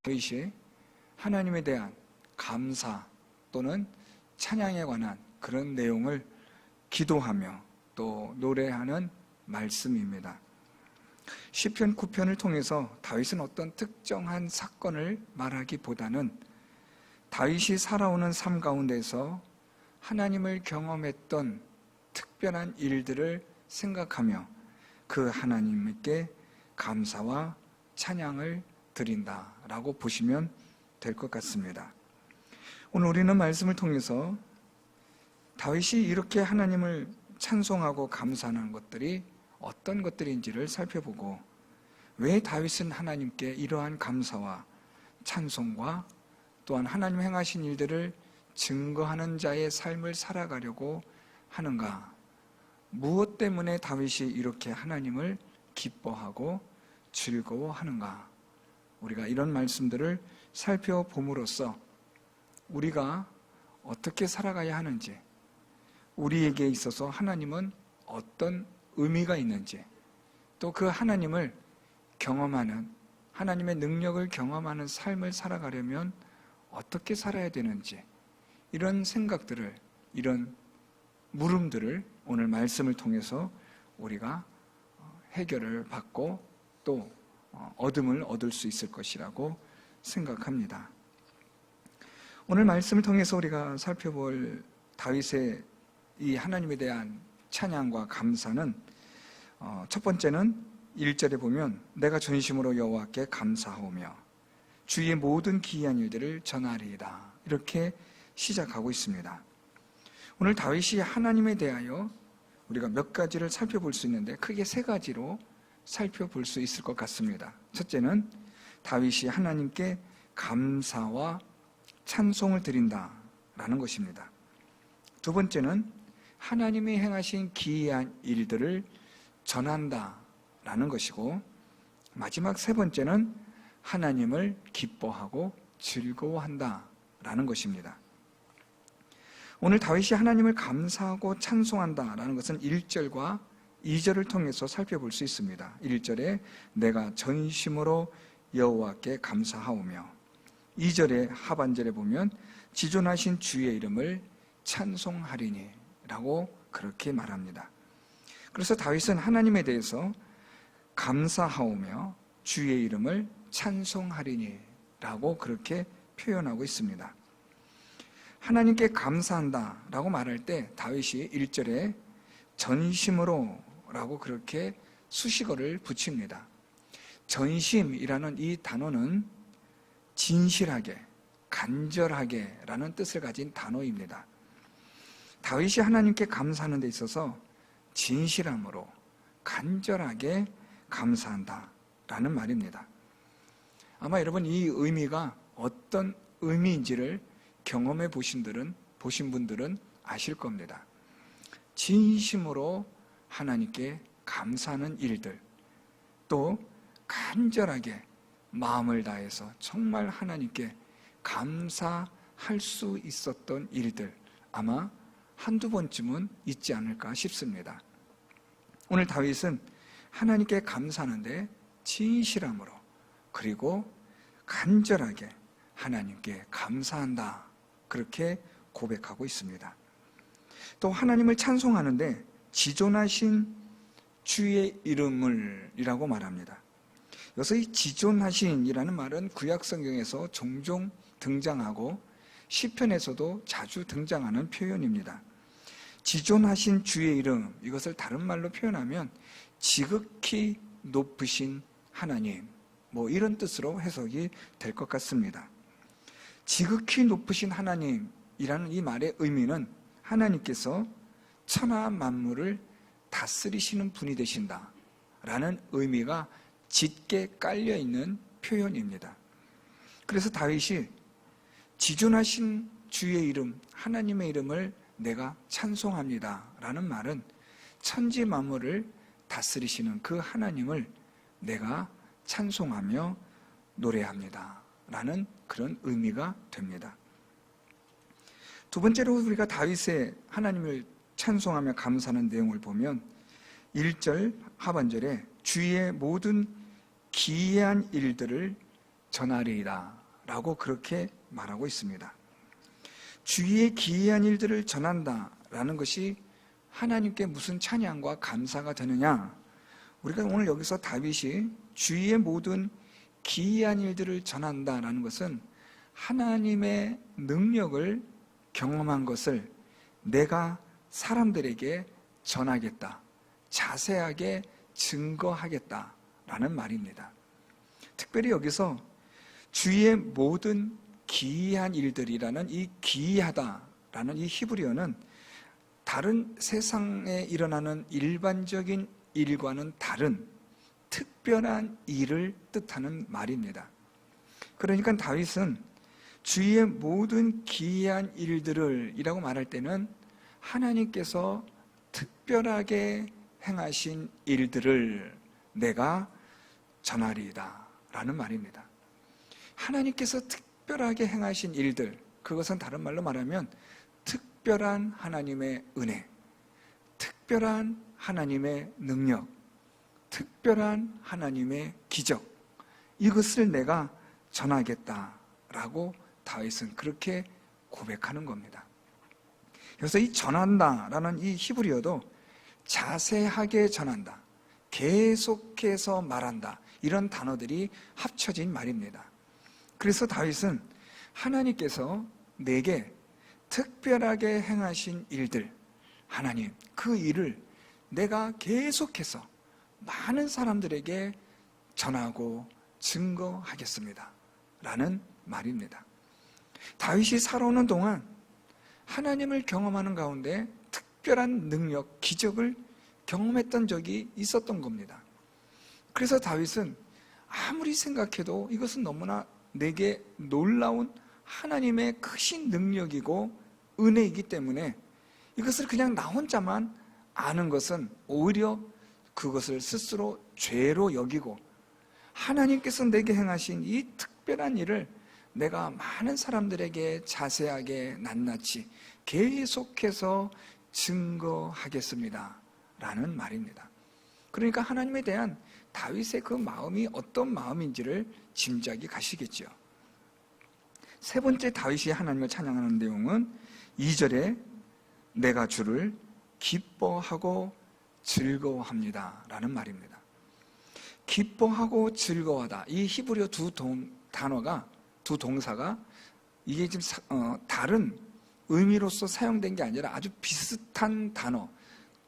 다윗이 하나님에 대한 감사 또는 찬양에 관한 그런 내용을 기도하며 또 노래하는 말씀입니다. 시편 9편을 통해서 다윗은 어떤 특정한 사건을 말하기보다는 다윗이 살아오는 삶 가운데서 하나님을 경험했던 특별한 일들을 생각하며 그 하나님께 감사와 찬양을 드린다라고 보시면 될 것 같습니다. 오늘 우리는 말씀을 통해서 다윗이 이렇게 하나님을 찬송하고 감사하는 것들이 어떤 것들인지를 살펴보고 왜 다윗은 하나님께 이러한 감사와 찬송과 또한 하나님 행하신 일들을 증거하는 자의 삶을 살아가려고 하는가? 무엇 때문에 다윗이 이렇게 하나님을 기뻐하고 즐거워하는가? 우리가 이런 말씀들을 살펴봄으로써 우리가 어떻게 살아가야 하는지, 우리에게 있어서 하나님은 어떤 의미가 있는지, 또 그 하나님을 경험하는, 하나님의 능력을 경험하는 삶을 살아가려면 어떻게 살아야 되는지, 이런 생각들을, 이런 물음들을 오늘 말씀을 통해서 우리가 해결을 받고 또 얻음을 얻을 수 있을 것이라고 생각합니다. 오늘 말씀을 통해서 우리가 살펴볼 다윗의 이 하나님에 대한 찬양과 감사는 첫 번째는 1절에 보면 내가 전심으로 여호와께 감사하오며 주의 모든 기이한 일들을 전하리이다, 이렇게 시작하고 있습니다. 오늘 다윗이 하나님에 대하여 우리가 몇 가지를 살펴볼 수 있는데 크게 세 가지로 살펴볼 수 있을 것 같습니다. 첫째는 다윗이 하나님께 감사와 찬송을 드린다라는 것입니다. 두 번째는 하나님이 행하신 기이한 일들을 전한다라는 것이고, 마지막 세 번째는 하나님을 기뻐하고 즐거워한다라는 것입니다. 오늘 다윗이 하나님을 감사하고 찬송한다라는 것은 1절과 2절을 통해서 살펴볼 수 있습니다. 1절에 내가 전심으로 여호와께 감사하오며, 2절의 하반절에 보면 지존하신 주의 이름을 찬송하리니 라고 그렇게 말합니다. 그래서 다윗은 하나님에 대해서 감사하오며 주의 이름을 찬송하리니 라고 그렇게 표현하고 있습니다. 하나님께 감사한다 라고 말할 때 다윗이 1절에 전심으로 라고 그렇게 수식어를 붙입니다. 전심이라는 이 단어는 진실하게, 간절하게 라는 뜻을 가진 단어입니다. 다윗이 하나님께 감사하는 데 있어서 진실함으로 간절하게 감사한다 라는 말입니다. 아마 여러분 이 의미가 어떤 의미인지를 경험해 보신 분들은 아실 겁니다. 진심으로 하나님께 감사하는 일들, 또 간절하게 마음을 다해서 정말 하나님께 감사할 수 있었던 일들, 아마 한두 번쯤은 있지 않을까 싶습니다. 오늘 다윗은 하나님께 감사하는데 진실함으로 그리고 간절하게 하나님께 감사한다, 그렇게 고백하고 있습니다. 또 하나님을 찬송하는데 지존하신 주의 이름을 이라고 말합니다. 여기서 이 지존하신이라는 말은 구약 성경에서 종종 등장하고 시편에서도 자주 등장하는 표현입니다. 지존하신 주의 이름, 이것을 다른 말로 표현하면 지극히 높으신 하나님, 이런 뜻으로 해석이 될 것 같습니다. 지극히 높으신 하나님이라는 이 말의 의미는 하나님께서 천하 만물을 다스리시는 분이 되신다 라는 의미가 짙게 깔려있는 표현입니다. 그래서 다윗이 지존하신 주의 이름, 하나님의 이름을 내가 찬송합니다 라는 말은 천지 만물을 다스리시는 그 하나님을 내가 찬송하며 노래합니다 라는 그런 의미가 됩니다. 두 번째로 우리가 다윗의 하나님을 찬송하며 감사하는 내용을 보면 1절 하반절에 주의 모든 기이한 일들을 전하리이다 라고 그렇게 말하고 있습니다. 주위의 기이한 일들을 전한다라는 것이 하나님께 무슨 찬양과 감사가 되느냐? 우리가 오늘 여기서 다윗이 주위의 모든 기이한 일들을 전한다라는 것은 하나님의 능력을 경험한 것을 내가 사람들에게 전하겠다, 자세하게 증거하겠다라는 말입니다. 특별히 여기서 주위의 모든 기이한 일들이라는 이 기이하다라는 이 히브리어는 다른 세상에 일어나는 일반적인 일과는 다른 특별한 일을 뜻하는 말입니다. 그러니까 다윗은 주위의 모든 기이한 일들을 이라고 말할 때는 하나님께서 특별하게 행하신 일들을 내가 전하리이다 라는 말입니다. 하나님께서 특별하게 행하신 일들, 그것은 다른 말로 말하면 특별한 하나님의 은혜, 특별한 하나님의 능력, 특별한 하나님의 기적, 이것을 내가 전하겠다라고 다윗은 그렇게 고백하는 겁니다. 그래서 이 전한다라는 이 히브리어도 자세하게 전한다, 계속해서 말한다, 이런 단어들이 합쳐진 말입니다. 그래서 다윗은 하나님께서 내게 특별하게 행하신 일들, 하나님, 그 일을 내가 계속해서 많은 사람들에게 전하고 증거하겠습니다 라는 말입니다. 다윗이 살아오는 동안 하나님을 경험하는 가운데 특별한 능력, 기적을 경험했던 적이 있었던 겁니다. 그래서 다윗은 아무리 생각해도 이것은 너무나 내게 놀라운 하나님의 크신 능력이고 은혜이기 때문에 이것을 그냥 나 혼자만 아는 것은 오히려 그것을 스스로 죄로 여기고 하나님께서 내게 행하신 이 특별한 일을 내가 많은 사람들에게 자세하게 낱낱이 계속해서 증거하겠습니다 라는 말입니다. 그러니까 하나님에 대한 다윗의 그 마음이 어떤 마음인지를 짐작이 가시겠죠. 세 번째 다윗이 하나님을 찬양하는 내용은 2절에 내가 주를 기뻐하고 즐거워합니다 라는 말입니다. 기뻐하고 즐거워하다, 이 히브리어 두 동사가 이게 지금 다른 의미로서 사용된 게 아니라 아주 비슷한 단어,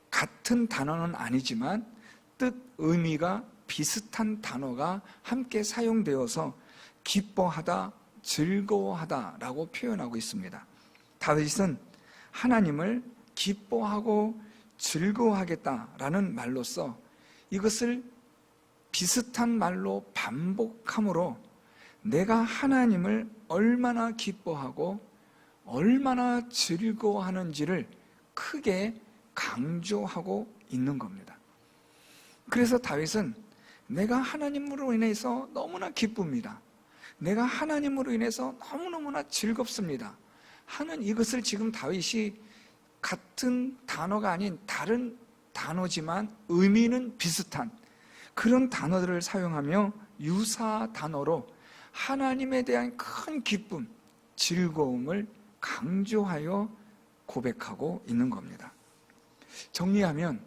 같은 단어는 아니지만 뜻, 의미가 비슷한 단어가 함께 사용되어서 기뻐하다, 즐거워하다라고 표현하고 있습니다. 다윗은 하나님을 기뻐하고 즐거워하겠다라는 말로써 이것을 비슷한 말로 반복함으로 내가 하나님을 얼마나 기뻐하고 얼마나 즐거워하는지를 크게 강조하고 있는 겁니다. 그래서 다윗은 내가 하나님으로 인해서 너무나 기쁩니다, 내가 하나님으로 인해서 너무너무나 즐겁습니다 하는 이것을 지금 다윗이 같은 단어가 아닌 다른 단어지만 의미는 비슷한 그런 단어들을 사용하며 유사 단어로 하나님에 대한 큰 기쁨, 즐거움을 강조하여 고백하고 있는 겁니다. 정리하면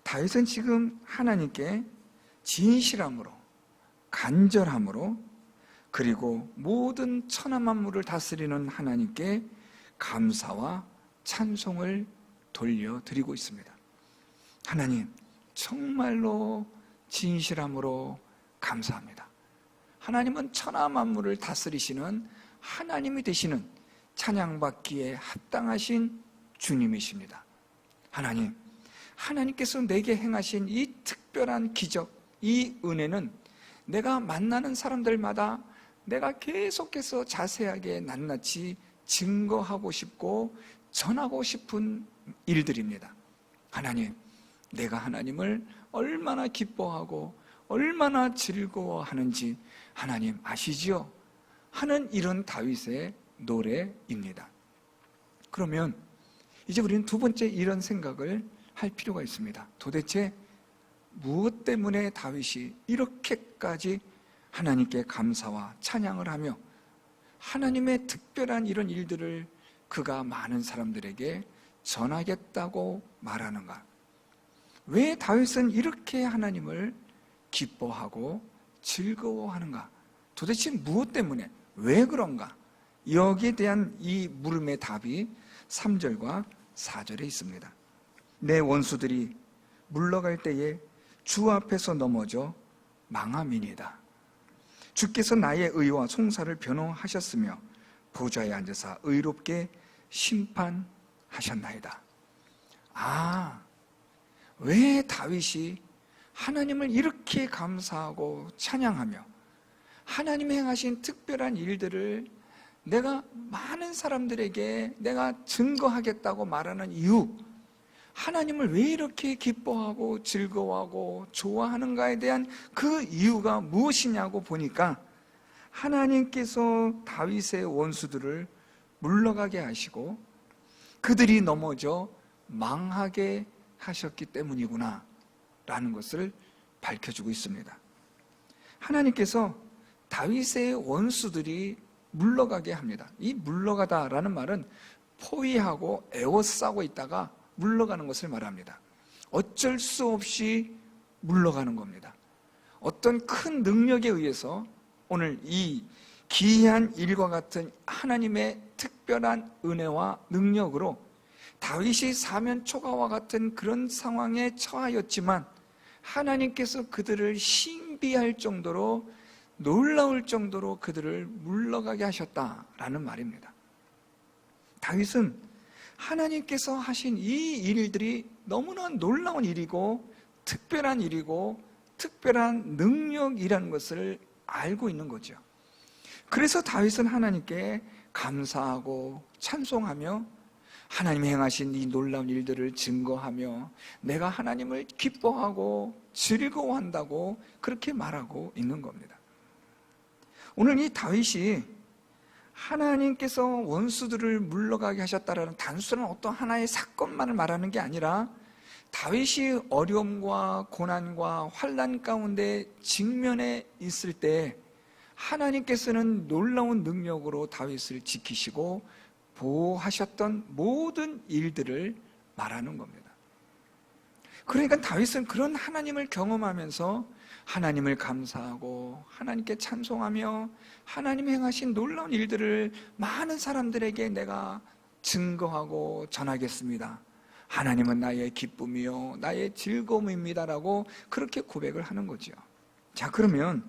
다윗은 지금 하나님께 진실함으로, 간절함으로, 그리고 모든 천하 만물을 다스리는 하나님께 감사와 찬송을 돌려드리고 있습니다. 하나님, 정말로 진실함으로 감사합니다. 하나님은 천하 만물을 다스리시는 하나님이 되시는 찬양받기에 합당하신 주님이십니다. 하나님, 하나님께서 내게 행하신 이 특별한 기적, 이 은혜는 내가 만나는 사람들마다 내가 계속해서 자세하게 낱낱이 증거하고 싶고 전하고 싶은 일들입니다. 하나님, 내가 하나님을 얼마나 기뻐하고 얼마나 즐거워하는지 하나님 아시지요? 하는 이런 다윗의 노래입니다. 그러면 이제 우리는 두 번째 이런 생각을 할 필요가 있습니다. 도대체 무엇 때문에 다윗이 이렇게까지 하나님께 감사와 찬양을 하며 하나님의 특별한 이런 일들을 그가 많은 사람들에게 전하겠다고 말하는가? 왜 다윗은 이렇게 하나님을 기뻐하고 즐거워하는가? 도대체 무엇 때문에? 왜 그런가? 여기에 대한 이 물음의 답이 3절과 4절에 있습니다. 내 원수들이 물러갈 때에 주 앞에서 넘어져 망함이니이다. 주께서 나의 의와 송사를 변호하셨으며 보좌에 앉으사 의롭게 심판하셨나이다. 왜 다윗이 하나님을 이렇게 감사하고 찬양하며 하나님이 행하신 특별한 일들을 내가 많은 사람들에게 내가 증거하겠다고 말하는 이유, 하나님을 왜 이렇게 기뻐하고 즐거워하고 좋아하는가에 대한 그 이유가 무엇이냐고 보니까 하나님께서 다윗의 원수들을 물러가게 하시고 그들이 넘어져 망하게 하셨기 때문이구나 라는 것을 밝혀주고 있습니다. 하나님께서 다윗의 원수들이 물러가게 합니다. 이 물러가다라는 말은 포위하고 에워싸고 있다가 물러가는 것을 말합니다. 어쩔 수 없이 물러가는 겁니다. 어떤 큰 능력에 의해서 오늘 이 기이한 일과 같은 하나님의 특별한 은혜와 능력으로 다윗이 사면 초가와 같은 그런 상황에 처하였지만 하나님께서 그들을 신비할 정도로 놀라울 정도로 그들을 물러가게 하셨다라는 말입니다. 다윗은 하나님께서 하신 이 일들이 너무나 놀라운 일이고 특별한 일이고 특별한 능력이라는 것을 알고 있는 거죠. 그래서 다윗은 하나님께 감사하고 찬송하며 하나님이 행하신 이 놀라운 일들을 증거하며 내가 하나님을 기뻐하고 즐거워한다고 그렇게 말하고 있는 겁니다. 오늘 이 다윗이 하나님께서 원수들을 물러가게 하셨다라는 단순한 어떤 하나의 사건만을 말하는 게 아니라 다윗이 어려움과 고난과 환난 가운데 직면해 있을 때 하나님께서는 놀라운 능력으로 다윗을 지키시고 보호하셨던 모든 일들을 말하는 겁니다. 그러니까 다윗은 그런 하나님을 경험하면서 하나님을 감사하고 하나님께 찬송하며 하나님이 행하신 놀라운 일들을 많은 사람들에게 내가 증거하고 전하겠습니다. 하나님은 나의 기쁨이요 나의 즐거움입니다라고 그렇게 고백을 하는 거죠. 자, 그러면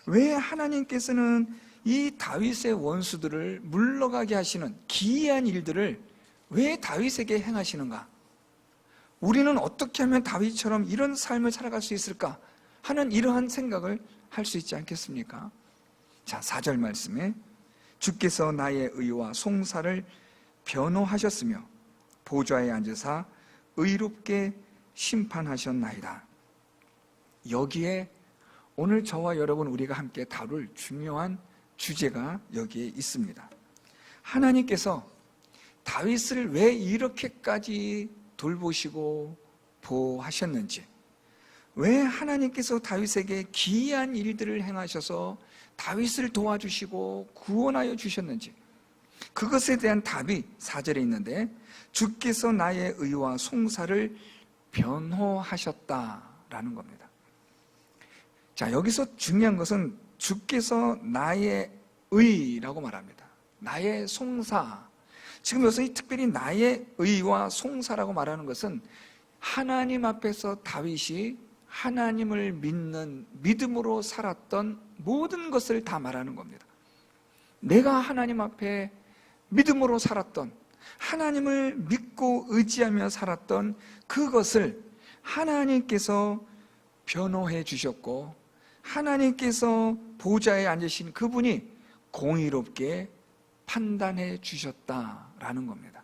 왜 하나님께서는 이 다윗의 원수들을 물러가게 하시는 기이한 일들을 왜 다윗에게 행하시는가? 우리는 어떻게 하면 다윗처럼 이런 삶을 살아갈 수 있을까? 하는 이러한 생각을 할 수 있지 않겠습니까? 자, 4절 말씀에 주께서 나의 의와 송사를 변호하셨으며 보좌에 앉으사 의롭게 심판하셨나이다. 여기에 오늘 저와 여러분 우리가 함께 다룰 중요한 주제가 여기에 있습니다. 하나님께서 다윗을 왜 이렇게까지 돌보시고 보호하셨는지, 왜 하나님께서 다윗에게 기이한 일들을 행하셔서 다윗을 도와주시고 구원하여 주셨는지, 그것에 대한 답이 4절에 있는데 주께서 나의 의와 송사를 변호하셨다라는 겁니다. 자, 여기서 중요한 것은 주께서 나의 의라고 말합니다. 나의 송사. 지금 여기서 특별히 나의 의와 송사라고 말하는 것은 하나님 앞에서 다윗이 하나님을 믿는 믿음으로 살았던 모든 것을 다 말하는 겁니다. 내가 하나님 앞에 믿음으로 살았던, 하나님을 믿고 의지하며 살았던 그것을 하나님께서 변호해 주셨고 하나님께서 보좌에 앉으신 그분이 공의롭게 판단해 주셨다라는 겁니다.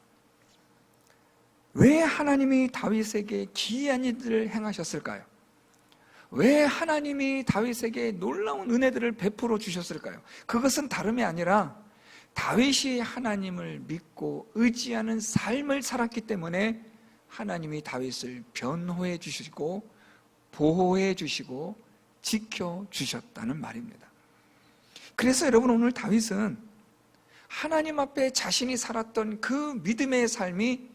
왜 하나님이 다윗에게 기이한 일들을 행하셨을까요? 왜 하나님이 다윗에게 놀라운 은혜들을 베풀어 주셨을까요? 그것은 다름이 아니라 다윗이 하나님을 믿고 의지하는 삶을 살았기 때문에 하나님이 다윗을 변호해 주시고 보호해 주시고 지켜주셨다는 말입니다. 그래서 여러분, 오늘 다윗은 하나님 앞에 자신이 살았던 그 믿음의 삶이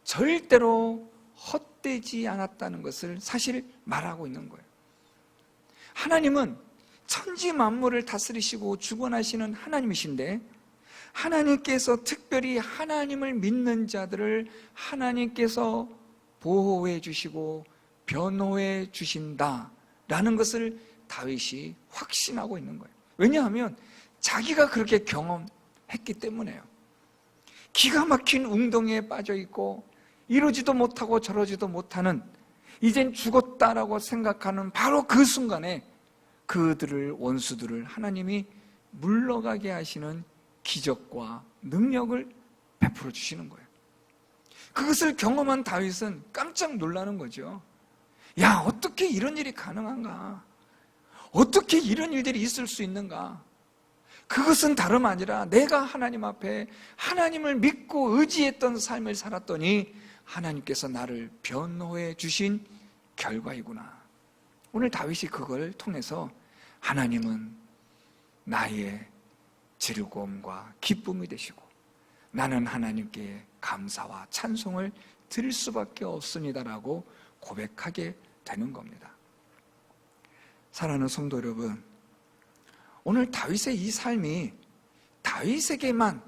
절대로 헛되지 않았다는 것을 사실 말하고 있는 거예요. 하나님은 천지 만물을 다스리시고 주권하시는 하나님이신데, 하나님께서 특별히 하나님을 믿는 자들을 하나님께서 보호해 주시고 변호해 주신다라는 것을 다윗이 확신하고 있는 거예요. 왜냐하면 자기가 그렇게 경험했기 때문에요. 기가 막힌 웅덩이에 빠져 있고 이러지도 못하고 저러지도 못하는, 이젠 죽었다라고 생각하는 바로 그 순간에 그들을, 원수들을 하나님이 물러가게 하시는 기적과 능력을 베풀어 주시는 거예요. 그것을 경험한 다윗은 깜짝 놀라는 거죠. 야, 어떻게 이런 일이 가능한가? 어떻게 이런 일들이 있을 수 있는가? 그것은 다름 아니라 내가 하나님 앞에 하나님을 믿고 의지했던 삶을 살았더니 하나님께서 나를 변호해 주신 결과이구나. 오늘 다윗이 그걸 통해서 하나님은 나의 즐거움과 기쁨이 되시고 나는 하나님께 감사와 찬송을 드릴 수밖에 없습니다라고 고백하게 되는 겁니다. 사랑하는 성도 여러분, 오늘 다윗의 이 삶이 다윗에게만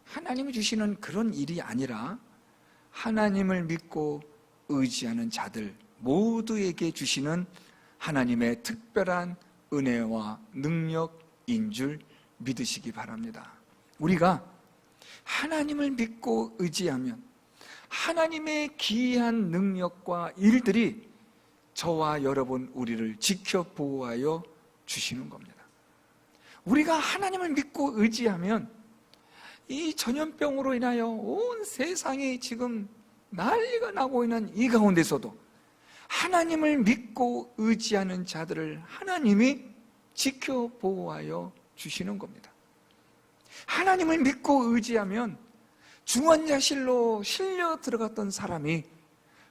하나님이 주시는 그런 일이 아니라 하나님을 믿고 의지하는 자들 모두에게 주시는 하나님의 특별한 은혜와 능력인 줄 믿으시기 바랍니다. 우리가 하나님을 믿고 의지하면 하나님의 기이한 능력과 일들이 저와 여러분 우리를 지켜 보호하여 주시는 겁니다. 우리가 하나님을 믿고 의지하면 이 전염병으로 인하여 온 세상이 지금 난리가 나고 있는 이 가운데서도 하나님을 믿고 의지하는 자들을 하나님이 지켜 보호하여 주시는 겁니다. 하나님을 믿고 의지하면 중환자실로 실려 들어갔던 사람이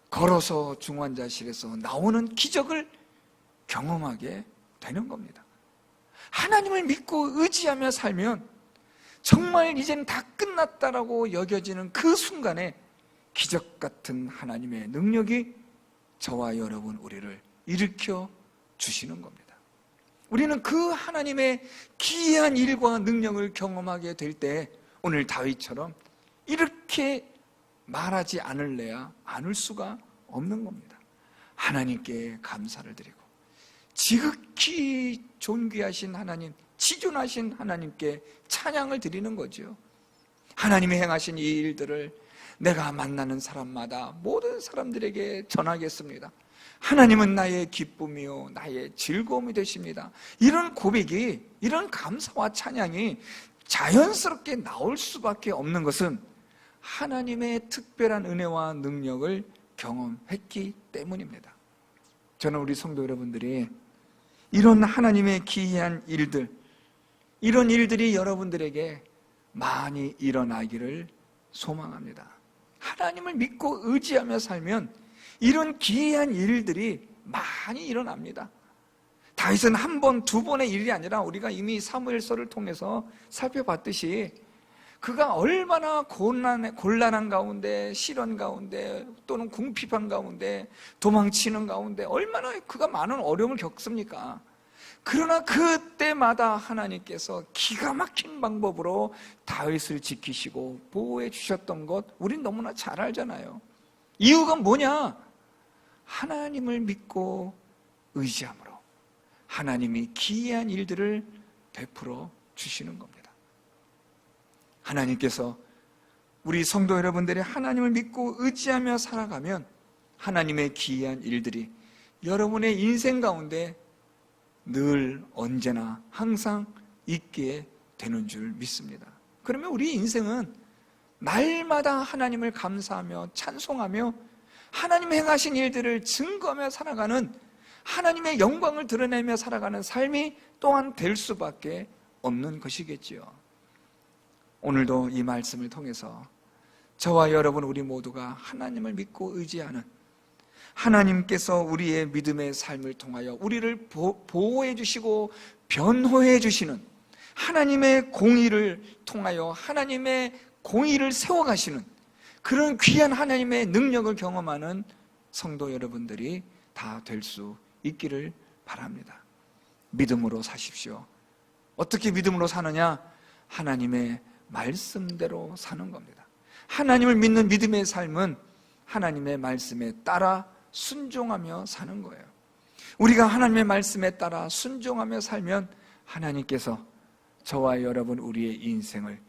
걸어서 중환자실에서 나오는 기적을 경험하게 되는 겁니다. 하나님을 믿고 의지하며 살면 정말 이젠 다 끝났다라고 여겨지는 그 순간에 기적 같은 하나님의 능력이 저와 여러분 우리를 일으켜 주시는 겁니다. 우리는 그 하나님의 기이한 일과 능력을 경험하게 될 때 오늘 다윗처럼 이렇게 말하지 않을래야 않을 수가 없는 겁니다. 하나님께 감사를 드리고 지극히 존귀하신 하나님, 지존하신 하나님께 찬양을 드리는 거죠. 하나님이 행하신 이 일들을 내가 만나는 사람마다 모든 사람들에게 전하겠습니다. 하나님은 나의 기쁨이요 나의 즐거움이 되십니다. 이런 고백이, 이런 감사와 찬양이 자연스럽게 나올 수밖에 없는 것은 하나님의 특별한 은혜와 능력을 경험했기 때문입니다. 저는 우리 성도 여러분들이 이런 하나님의 기이한 일들, 이런 일들이 여러분들에게 많이 일어나기를 소망합니다. 하나님을 믿고 의지하며 살면 이런 기이한 일들이 많이 일어납니다. 다윗은 한 번, 두 번의 일이 아니라 우리가 이미 사무엘서를 통해서 살펴봤듯이 그가 얼마나 곤란한 가운데, 시련 가운데, 또는 궁핍한 가운데, 도망치는 가운데 얼마나 그가 많은 어려움을 겪습니까? 그러나 그때마다 하나님께서 기가 막힌 방법으로 다윗을 지키시고 보호해 주셨던 것 우린 너무나 잘 알잖아요. 이유가 뭐냐? 하나님을 믿고 의지함으로 하나님이 기이한 일들을 베풀어 주시는 겁니다. 하나님께서 우리 성도 여러분들이 하나님을 믿고 의지하며 살아가면 하나님의 기이한 일들이 여러분의 인생 가운데 늘 언제나 항상 있게 되는 줄 믿습니다. 그러면 우리 인생은 날마다 하나님을 감사하며 찬송하며 하나님 행하신 일들을 증거하며 살아가는, 하나님의 영광을 드러내며 살아가는 삶이 또한 될 수밖에 없는 것이겠지요. 오늘도 이 말씀을 통해서 저와 여러분 우리 모두가 하나님을 믿고 의지하는, 하나님께서 우리의 믿음의 삶을 통하여 우리를 보호해 주시고 변호해 주시는 하나님의 공의를 통하여 하나님의 공의를 세워가시는 그런 귀한 하나님의 능력을 경험하는 성도 여러분들이 다 될 수 있기를 바랍니다. 믿음으로 사십시오. 어떻게 믿음으로 사느냐? 하나님의 말씀대로 사는 겁니다. 하나님을 믿는 믿음의 삶은 하나님의 말씀에 따라 순종하며 사는 거예요. 우리가 하나님의 말씀에 따라 순종하며 살면 하나님께서 저와 여러분 우리의 인생을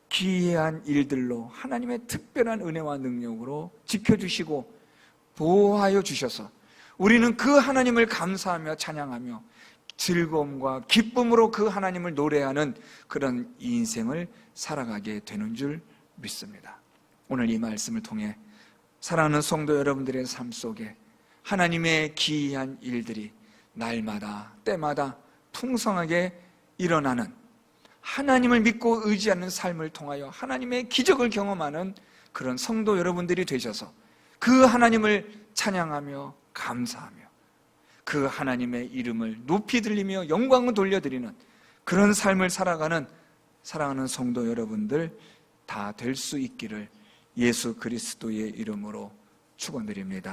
기이한 일들로 하나님의 특별한 은혜와 능력으로 지켜주시고 보호하여 주셔서 우리는 그 하나님을 감사하며 찬양하며 즐거움과 기쁨으로 그 하나님을 노래하는 그런 인생을 살아가게 되는 줄 믿습니다. 오늘 이 말씀을 통해 사랑하는 성도 여러분들의 삶 속에 하나님의 기이한 일들이 날마다 때마다 풍성하게 일어나는 하나님을 믿고 의지하는 삶을 통하여 하나님의 기적을 경험하는 그런 성도 여러분들이 되셔서 그 하나님을 찬양하며 감사하며 그 하나님의 이름을 높이 들리며 영광을 돌려드리는 그런 삶을 살아가는 사랑하는 성도 여러분들 다 될 수 있기를 예수 그리스도의 이름으로 축원드립니다.